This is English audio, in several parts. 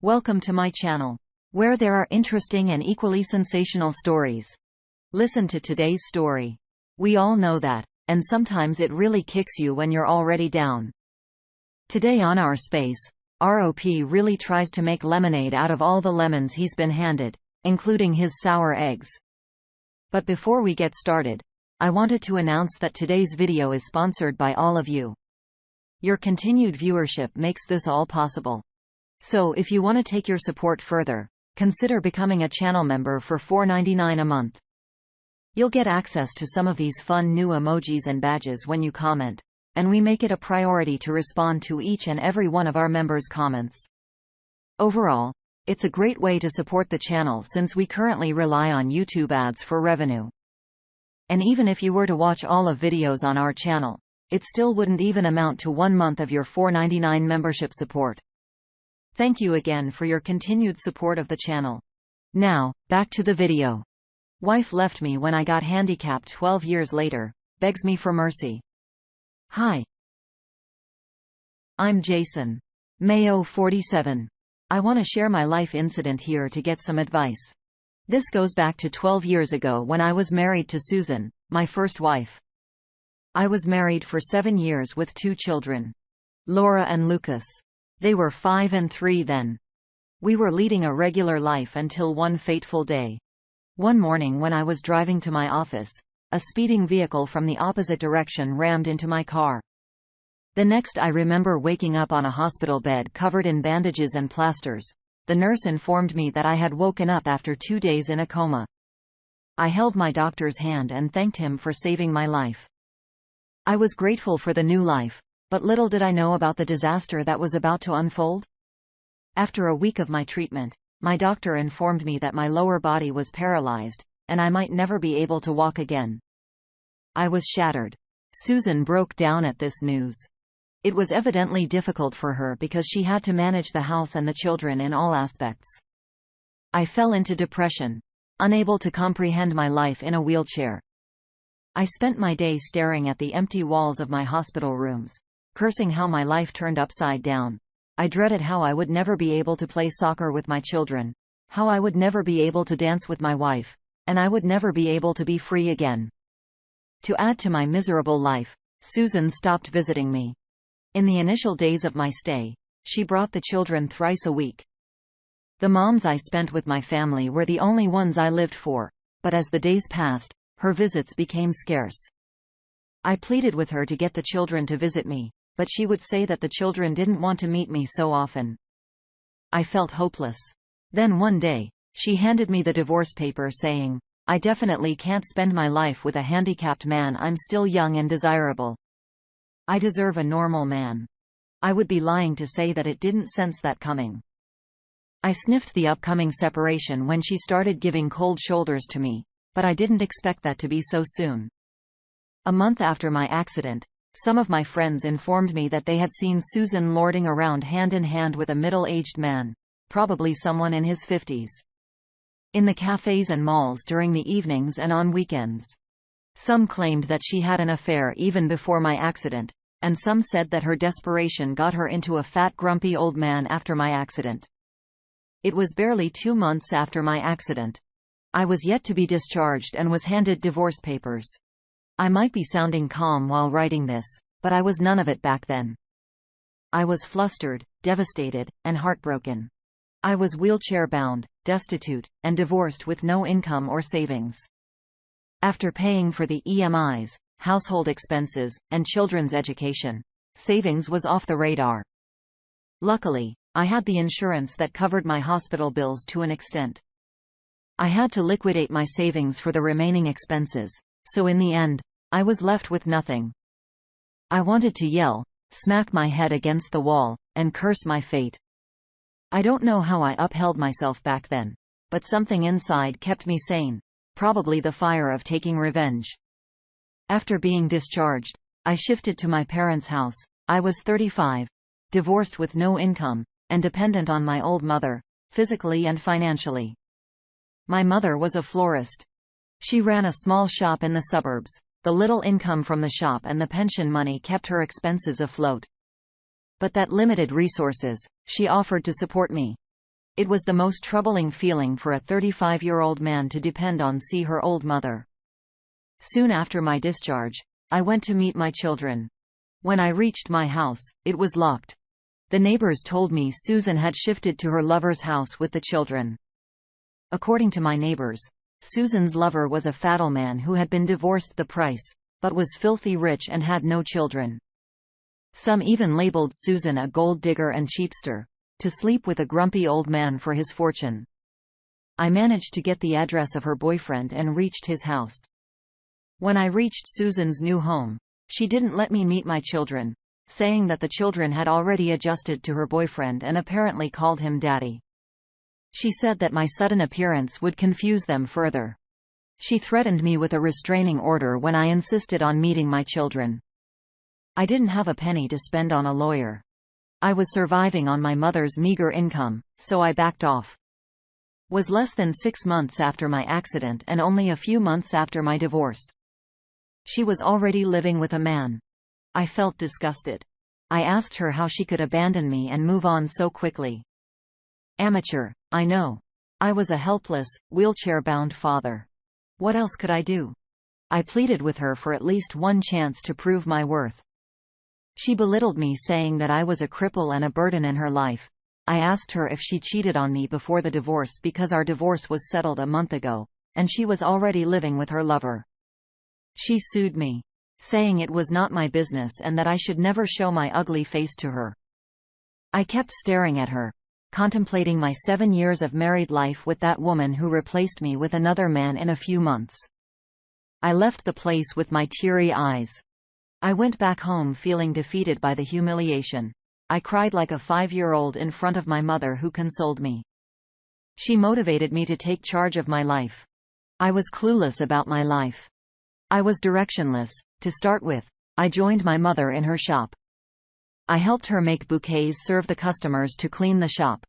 Welcome to my channel, where there are interesting and equally sensational stories. Listen to today's story. We all know that, and sometimes it really kicks you when you're already down. Today on Our Space, ROP really tries to make lemonade out of all the lemons he's been handed, including his sour eggs. But before we get started, I wanted to announce that today's video is sponsored by all of you. Your continued viewership makes this all possible. So if you want to take your support further, consider becoming a channel member for $4.99 a month. You'll get access to some of these fun new emojis and badges when you comment, and we make it a priority to respond to each and every one of our members' comments. Overall, it's a great way to support the channel since we currently rely on YouTube ads for revenue. And even if you were to watch all of videos on our channel, it still wouldn't even amount to 1 month of your $4.99 membership support. Thank you again for your continued support of the channel. Now, back to the video. Wife left me when I got handicapped 12 years later, begs me for mercy. Hi. I'm Jason. Mayo 47. I want to share my life incident here to get some advice. This goes back to 12 years ago when I was married to Susan, my first wife. I was married for 7 years with 2 children. Laura and Lucas. They were 5 and 3 then. We were leading a regular life until one fateful day. One morning when I was driving to my office, a speeding vehicle from the opposite direction rammed into my car. The next I remember waking up on a hospital bed covered in bandages and plasters. The nurse informed me that I had woken up after 2 days in a coma. I held my doctor's hand and thanked him for saving my life. I was grateful for the new life, but little did I know about the disaster that was about to unfold. After a week of my treatment, my doctor informed me that my lower body was paralyzed, and I might never be able to walk again. I was shattered. Susan broke down at this news. It was evidently difficult for her because she had to manage the house and the children in all aspects. I fell into depression, unable to comprehend my life in a wheelchair. I spent my day staring at the empty walls of my hospital rooms, cursing how my life turned upside down. I dreaded how I would never be able to play soccer with my children, how I would never be able to dance with my wife, and I would never be able to be free again. To add to my miserable life, Susan stopped visiting me. In the initial days of my stay, she brought the children thrice a week. The moms I spent with my family were the only ones I lived for, but as the days passed, her visits became scarce. I pleaded with her to get the children to visit me, but she would say that the children didn't want to meet me so often. I felt hopeless. Then one day, she handed me the divorce paper saying, "I definitely can't spend my life with a handicapped man. I'm still young and desirable. I deserve a normal man." I would be lying to say that it didn't sense that coming. I sniffed the upcoming separation when she started giving cold shoulders to me, but I didn't expect that to be so soon. A month after my accident, some of my friends informed me that they had seen Susan lording around hand in hand with a middle-aged man, probably someone in his 50s, in the cafes and malls during the evenings and on weekends. Some claimed that she had an affair even before my accident, and some said that her desperation got her into a fat, grumpy old man after my accident. It was barely 2 months after my accident. I was yet to be discharged and was handed divorce papers. I might be sounding calm while writing this, but I was none of it back then. I was flustered, devastated, and heartbroken. I was wheelchair-bound, destitute, and divorced with no income or savings. After paying for the EMIs, household expenses, and children's education, savings was off the radar. Luckily, I had the insurance that covered my hospital bills to an extent. I had to liquidate my savings for the remaining expenses, so in the end, I was left with nothing. I wanted to yell, smack my head against the wall, and curse my fate. I don't know how I upheld myself back then, but something inside kept me sane, probably the fire of taking revenge. After being discharged, I shifted to my parents' house. I was 35, divorced with no income, and dependent on my old mother, physically and financially. My mother was a florist. She ran a small shop in the suburbs. The little income from the shop and the pension money kept her expenses afloat. But that limited resources, she offered to support me. It was the most troubling feeling for a 35-year-old man to depend on her old mother. Soon after my discharge, I went to meet my children. When I reached my house, it was locked. The neighbors told me Susan had shifted to her lover's house with the children. According to my neighbors, Susan's lover was a fatal man who had been divorced but was filthy rich and had no children. Some even labeled Susan a gold digger and cheapster, to sleep with a grumpy old man for his fortune. I managed to get the address of her boyfriend and reached his house. When I reached Susan's new home, she didn't let me meet my children, saying that the children had already adjusted to her boyfriend and apparently called him daddy. She said that my sudden appearance would confuse them further. She threatened me with a restraining order when I insisted on meeting my children. I didn't have a penny to spend on a lawyer. I was surviving on my mother's meager income, so I backed off. Was less than 6 months after my accident and only a few months after my divorce. She was already living with a man. I felt disgusted. I asked her how she could abandon me and move on so quickly. Amateur, I know. I was a helpless, wheelchair-bound father. What else could I do? I pleaded with her for at least one chance to prove my worth. She belittled me, saying that I was a cripple and a burden in her life. I asked her if she cheated on me before the divorce because our divorce was settled a month ago, and she was already living with her lover. She sued me, saying it was not my business and that I should never show my ugly face to her. I kept staring at her, contemplating my 7 years of married life with that woman who replaced me with another man in a few months. I left the place with my teary eyes. I went back home feeling defeated by the humiliation. I cried like a 5-year-old in front of my mother, who consoled me. She motivated me to take charge of my life. I was clueless about my life. I was directionless. To start with, I joined my mother in her shop. I helped her make bouquets, serve the customers, to clean the shop.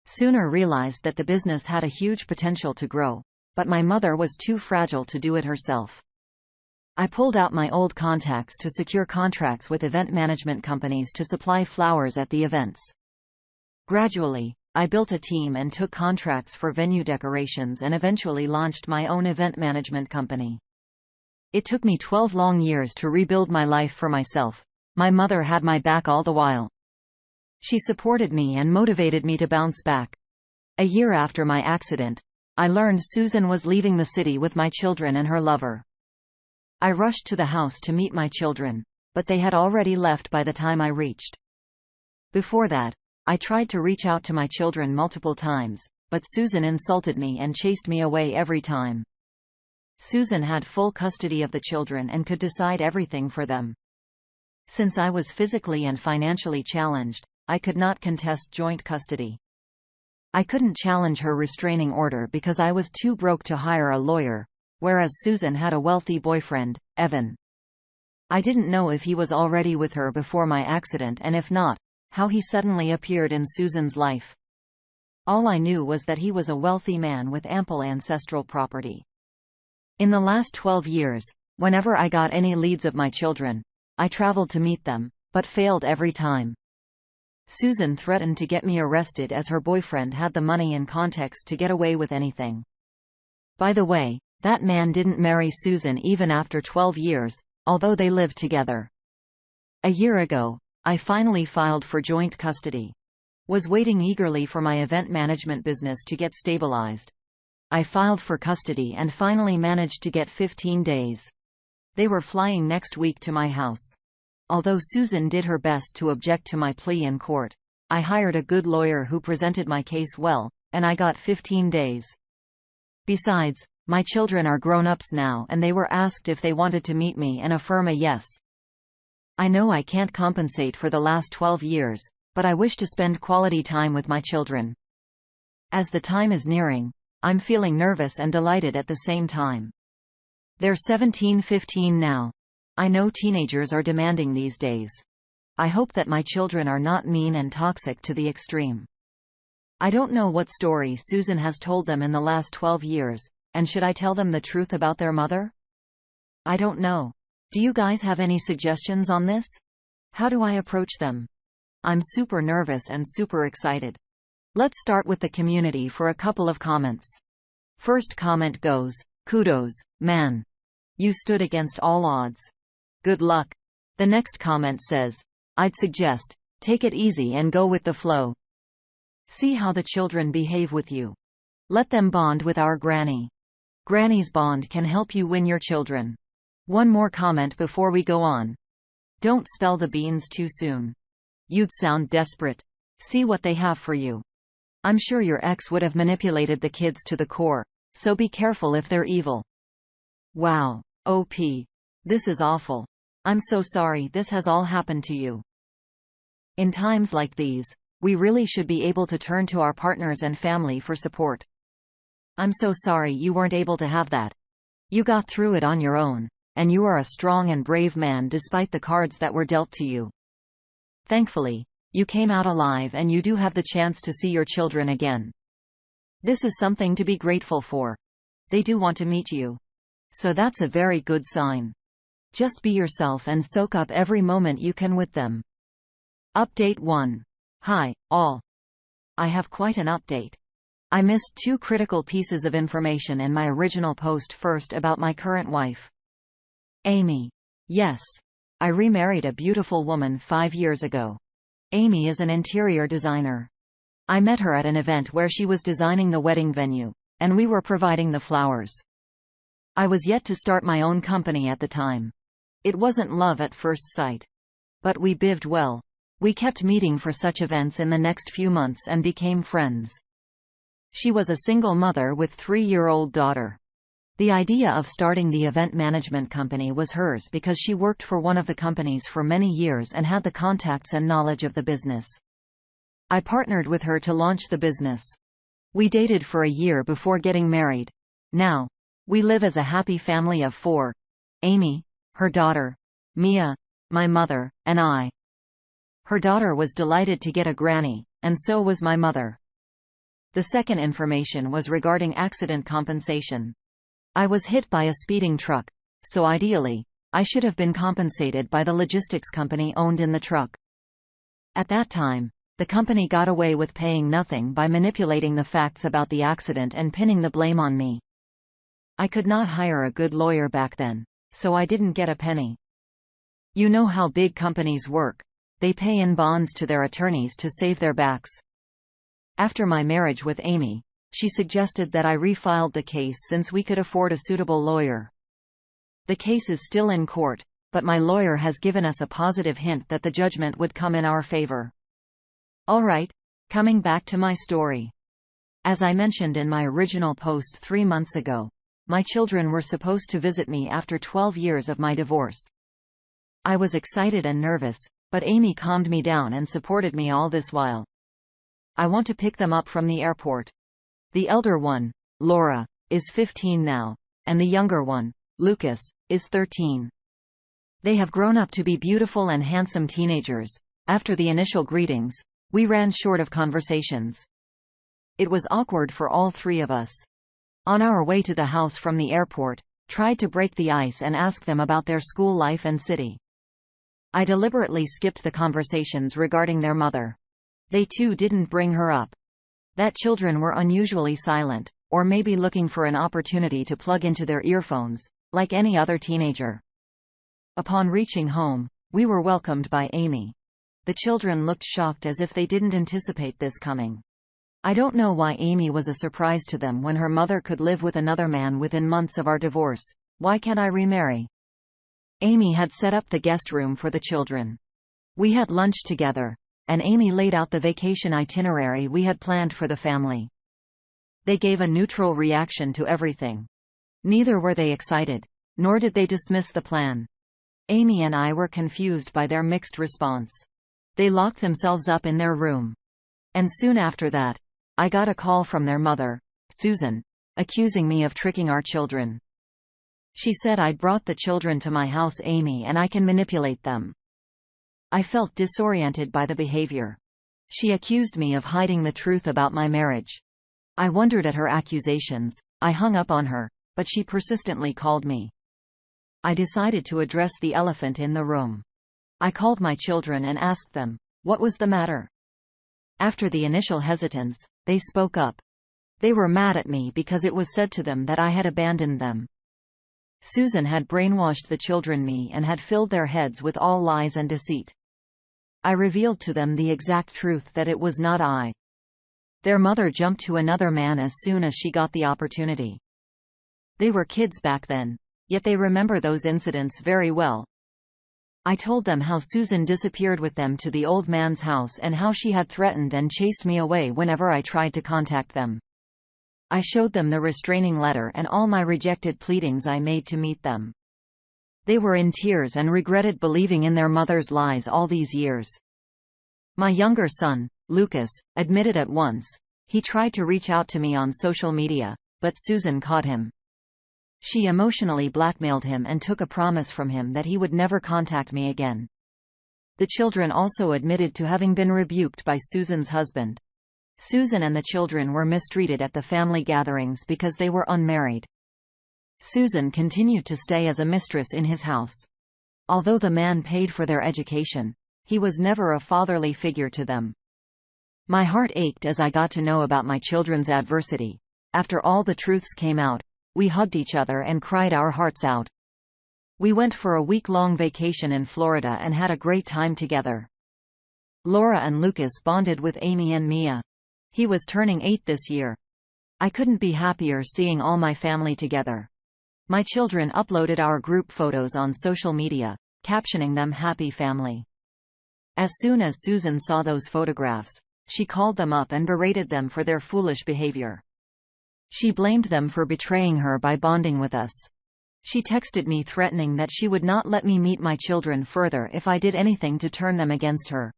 Sooner realized that the business had a huge potential to grow, but my mother was too fragile to do it herself. I pulled out my old contacts to secure contracts with event management companies to supply flowers at the events. Gradually, I built a team and took contracts for venue decorations and eventually launched my own event management company. It took me 12 long years to rebuild my life for myself. My mother had my back all the while. She supported me and motivated me to bounce back. A year after my accident, I learned Susan was leaving the city with my children and her lover. I rushed to the house to meet my children, but they had already left by the time I reached. Before that, I tried to reach out to my children multiple times, but Susan insulted me and chased me away every time. Susan had full custody of the children and could decide everything for them. Since I was physically and financially challenged, I could not contest joint custody. I couldn't challenge her restraining order because I was too broke to hire a lawyer, whereas Susan had a wealthy boyfriend, Evan. I didn't know if he was already with her before my accident, and if not, how he suddenly appeared in Susan's life. All I knew was that he was a wealthy man with ample ancestral property. In the last 12 years, whenever I got any leads of my children, I traveled to meet them, but failed every time. Susan threatened to get me arrested as her boyfriend had the money and contacts to get away with anything. By the way, that man didn't marry Susan even after 12 years, although they lived together. A year ago, I finally filed for joint custody. Was waiting eagerly for my event management business to get stabilized. I filed for custody and finally managed to get 15 days. They were flying next week to my house. Although Susan did her best to object to my plea in court, I hired a good lawyer who presented my case well, and I got 15 days. Besides, my children are grown-ups now and they were asked if they wanted to meet me and affirm a yes. I know I can't compensate for the last 12 years, but I wish to spend quality time with my children. As the time is nearing, I'm feeling nervous and delighted at the same time. They're 17-15 now. I know teenagers are demanding these days. I hope that my children are not mean and toxic to the extreme. I don't know what story Susan has told them in the last 12 years, and should I tell them the truth about their mother? I don't know. Do you guys have any suggestions on this? How do I approach them? I'm super nervous and super excited. Let's start with the community for a couple of comments. First comment goes, "Kudos, man. You stood against all odds. Good luck." The next comment says, "I'd suggest, take it easy and go with the flow. See how the children behave with you. Let them bond with our granny. Granny's bond can help you win your children." One more comment before we go on. Don't spill the beans too soon. You'd sound desperate. See what they have for you. I'm sure your ex would have manipulated the kids to the core, so be careful if they're evil. Wow, OP. This is awful. I'm so sorry this has all happened to you. In times like these, we really should be able to turn to our partners and family for support. I'm so sorry you weren't able to have that. You got through it on your own, and you are a strong and brave man despite the cards that were dealt to you. Thankfully, you came out alive and you do have the chance to see your children again. This is something to be grateful for. They do want to meet you. So that's a very good sign. Just be yourself and soak up every moment you can with them. Update 1. Hi, all. I have quite an update. I missed 2 critical pieces of information in my original post. First, about my current wife, Amy. Yes. I remarried a beautiful woman 5 years ago. Amy is an interior designer. I met her at an event where she was designing the wedding venue, and we were providing the flowers. I was yet to start my own company at the time. It wasn't love at first sight. But we bived well. We kept meeting for such events in the next few months and became friends. She was a single mother with 3-year-old daughter. The idea of starting the event management company was hers because she worked for one of the companies for many years and had the contacts and knowledge of the business. I partnered with her to launch the business. We dated for a year before getting married. Now, we live as a happy family of 4. Amy, her daughter, Mia, my mother, and I. Her daughter was delighted to get a granny, and so was my mother. The second information was regarding accident compensation. I was hit by a speeding truck, so ideally, I should have been compensated by the logistics company owned in the truck. At that time, the company got away with paying nothing by manipulating the facts about the accident and pinning the blame on me. I could not hire a good lawyer back then, so I didn't get a penny. You know how big companies work. They pay in bonds to their attorneys to save their backs. After my marriage with Amy, she suggested that I refiled the case since we could afford a suitable lawyer. The case is still in court, but my lawyer has given us a positive hint that the judgment would come in our favor. Alright, coming back to my story. As I mentioned in my original post 3 months ago, my children were supposed to visit me after 12 years of my divorce. I was excited and nervous, but Amy calmed me down and supported me all this while. I want to pick them up from the airport. The elder one, Laura, is 15 now, and the younger one, Lucas, is 13. They have grown up to be beautiful and handsome teenagers. After the initial greetings, we ran short of conversations. It was awkward for all 3 of us. On our way to the house from the airport, tried to break the ice and ask them about their school life and city. I deliberately skipped the conversations regarding their mother. They too didn't bring her up. That children were unusually silent, or maybe looking for an opportunity to plug into their earphones, like any other teenager. Upon reaching home, we were welcomed by Amy. The children looked shocked as if they didn't anticipate this coming. I don't know why Amy was a surprise to them when her mother could live with another man within months of our divorce. Why can't I remarry? Amy had set up the guest room for the children. We had lunch together, and Amy laid out the vacation itinerary we had planned for the family. They gave a neutral reaction to everything. Neither were they excited, nor did they dismiss the plan. Amy and I were confused by their mixed response. They locked themselves up in their room. And soon after that, I got a call from their mother, Susan, accusing me of tricking our children. She said I'd brought the children to my house, Amy, and I can manipulate them. I felt disoriented by the behavior. She accused me of hiding the truth about my marriage. I wondered at her accusations. I hung up on her, but she persistently called me. I decided to address the elephant in the room. I called my children and asked them, what was the matter? After the initial hesitance, they spoke up. They were mad at me because it was said to them that I had abandoned them. Susan had brainwashed the children me and had filled their heads with all lies and deceit. I revealed to them the exact truth that it was not I. Their mother jumped to another man as soon as she got the opportunity. They were kids back then, yet they remember those incidents very well. I told them how Susan disappeared with them to the old man's house and how she had threatened and chased me away whenever I tried to contact them. I showed them the restraining letter and all my rejected pleadings I made to meet them. They were in tears and regretted believing in their mother's lies all these years. My younger son, Lucas, admitted at once. He tried to reach out to me on social media, but Susan caught him. She emotionally blackmailed him and took a promise from him that he would never contact me again. The children also admitted to having been rebuked by Susan's husband. Susan and the children were mistreated at the family gatherings because they were unmarried. Susan continued to stay as a mistress in his house. Although the man paid for their education, he was never a fatherly figure to them. My heart ached as I got to know about my children's adversity. After all the truths came out, we hugged each other and cried our hearts out. We went for a week-long vacation in Florida and had a great time together. Laura and Lucas bonded with Amy and Mia. He was turning 8 this year. I couldn't be happier seeing all my family together. My children uploaded our group photos on social media, captioning them "Happy Family." As soon as Susan saw those photographs, she called them up and berated them for their foolish behavior. She blamed them for betraying her by bonding with us. She texted me threatening that she would not let me meet my children further if I did anything to turn them against her.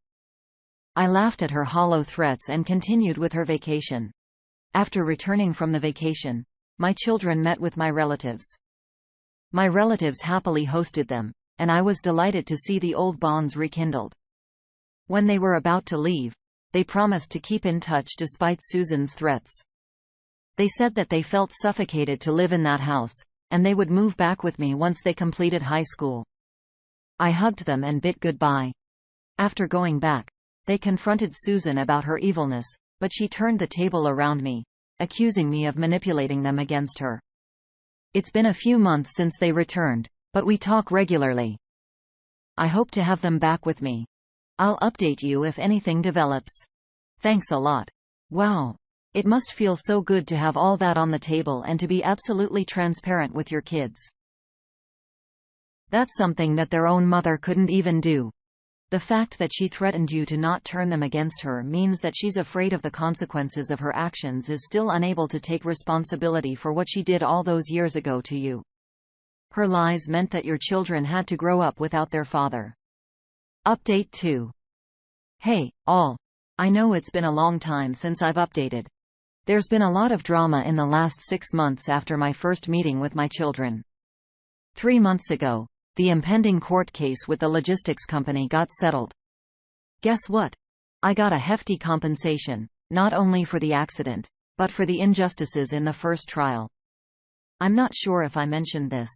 I laughed at her hollow threats and continued with her vacation. After returning from the vacation, my children met with my relatives. My relatives happily hosted them, and I was delighted to see the old bonds rekindled. When they were about to leave, they promised to keep in touch despite Susan's threats. They said that they felt suffocated to live in that house, and they would move back with me once they completed high school. I hugged them and bid goodbye. After going back, they confronted Susan about her evilness, but she turned the table around me, accusing me of manipulating them against her. It's been a few months since they returned, but we talk regularly. I hope to have them back with me. I'll update you if anything develops. Thanks a lot. Wow. It must feel so good to have all that on the table and to be absolutely transparent with your kids. That's something that their own mother couldn't even do. The fact that she threatened you to not turn them against her means that she's afraid of the consequences of her actions, is still unable to take responsibility for what she did all those years ago to you. Her lies meant that your children had to grow up without their father. Update 2. Hey, all. I know it's been a long time since I've updated. There's been a lot of drama in the last 6 months after my first meeting with my children. 3 months ago, the impending court case with the logistics company got settled. Guess what? I got a hefty compensation, not only for the accident, but for the injustices in the first trial. I'm not sure if I mentioned this.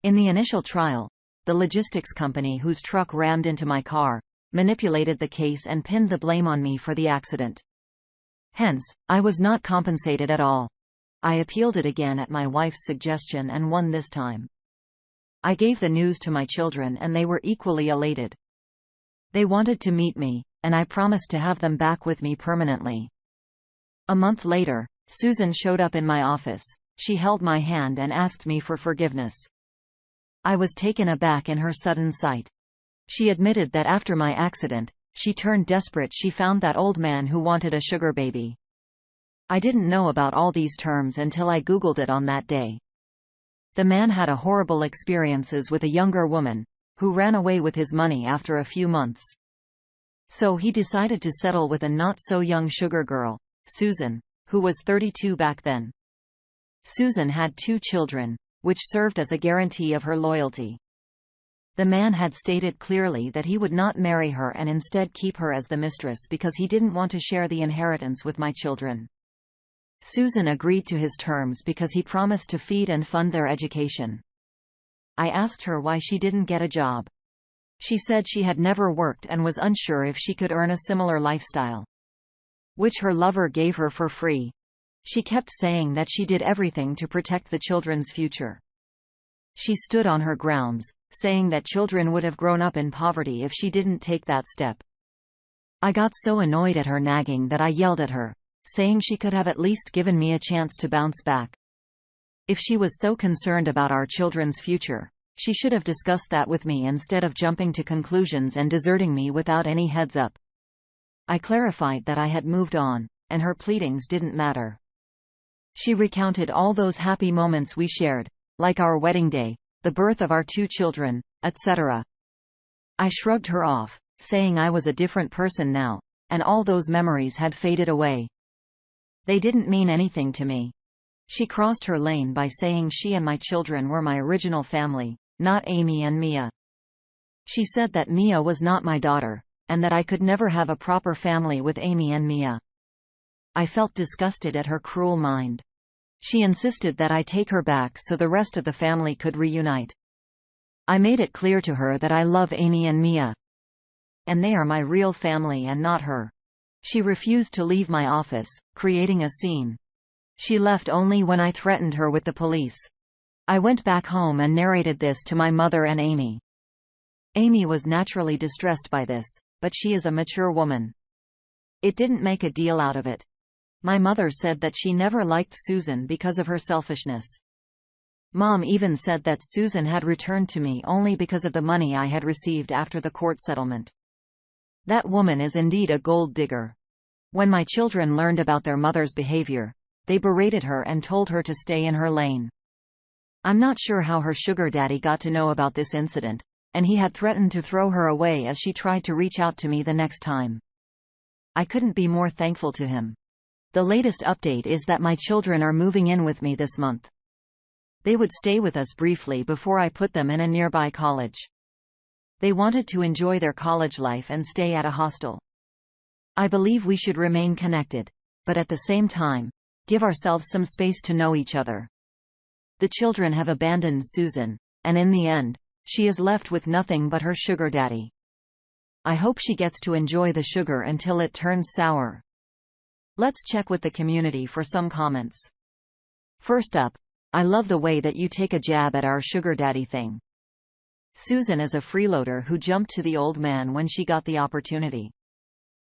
In the initial trial, the logistics company whose truck rammed into my car manipulated the case and pinned the blame on me for the accident. Hence, I was not compensated at all. I appealed it again at my wife's suggestion and won this time. I gave the news to my children and they were equally elated. They wanted to meet me, and I promised to have them back with me permanently. A month later, Susan showed up in my office. She held my hand and asked me for forgiveness. I was taken aback in her sudden sight. She admitted that after my accident, she turned desperate. She found that old man who wanted a sugar baby. I didn't know about all these terms until I Googled it on that day. The man had a horrible experiences with a younger woman, who ran away with his money after a few months. So he decided to settle with a not-so-young sugar girl, Susan, who was 32 back then. Susan had 2 children, which served as a guarantee of her loyalty. The man had stated clearly that he would not marry her and instead keep her as the mistress because he didn't want to share the inheritance with my children. Susan agreed to his terms because he promised to feed and fund their education. I asked her why she didn't get a job. She said she had never worked and was unsure if she could earn a similar lifestyle. which her lover gave her for free. She kept saying that she did everything to protect the children's future. She stood on her grounds, saying that children would have grown up in poverty if she didn't take that step. I got so annoyed at her nagging that I yelled at her, saying she could have at least given me a chance to bounce back. If she was so concerned about our children's future, she should have discussed that with me instead of jumping to conclusions and deserting me without any heads up. I clarified that I had moved on, and her pleadings didn't matter. She recounted all those happy moments we shared, like our wedding day, the birth of our 2 children, etc. I shrugged her off, saying I was a different person now, and all those memories had faded away. They didn't mean anything to me. She crossed her lane by saying she and my children were my original family, not Amy and Mia. She said that Mia was not my daughter, and that I could never have a proper family with Amy and Mia. I felt disgusted at her cruel mind. She insisted that I take her back so the rest of the family could reunite. I made it clear to her that I love Amy and Mia, and they are my real family and not her. She refused to leave my office, creating a scene. She left only when I threatened her with the police. I went back home and narrated this to my mother and Amy. Amy was naturally distressed by this, but she is a mature woman. It didn't make a deal out of it. My mother said that she never liked Susan because of her selfishness. Mom even said that Susan had returned to me only because of the money I had received after the court settlement. That woman is indeed a gold digger. When my children learned about their mother's behavior, they berated her and told her to stay in her lane. I'm not sure how her sugar daddy got to know about this incident, and he had threatened to throw her away as she tried to reach out to me the next time. I couldn't be more thankful to him. The latest update is that my children are moving in with me this month. They would stay with us briefly before I put them in a nearby college. They wanted to enjoy their college life and stay at a hostel. I believe we should remain connected, but at the same time, give ourselves some space to know each other. The children have abandoned Susan, and in the end, she is left with nothing but her sugar daddy. I hope she gets to enjoy the sugar until it turns sour. Let's check with the community for some comments. First up, I love the way that you take a jab at our sugar daddy thing. Susan is a freeloader who jumped to the old man when she got the opportunity.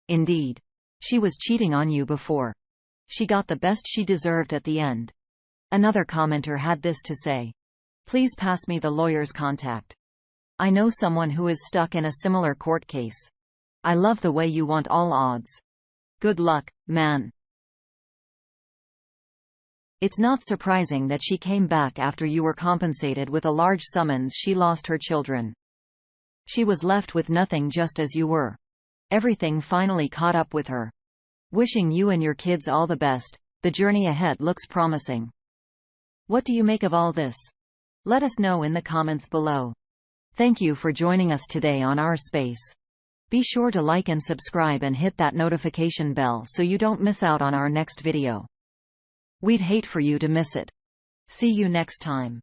Indeed. She was cheating on you before. She got the best she deserved at the end. Another commenter had this to say. Please pass me the lawyer's contact. I know someone who is stuck in a similar court case. I love the way you want all odds. Good luck, man. It's not surprising that she came back after you were compensated with a large summons. She lost her children. She was left with nothing, just as you were. Everything finally caught up with her. Wishing you and your kids all the best. The journey ahead looks promising. What do you make of all this? Let us know in the comments below. Thank you for joining us today on our space. Be sure to like and subscribe and hit that notification bell so you don't miss out on our next video. We'd hate for you to miss it. See you next time.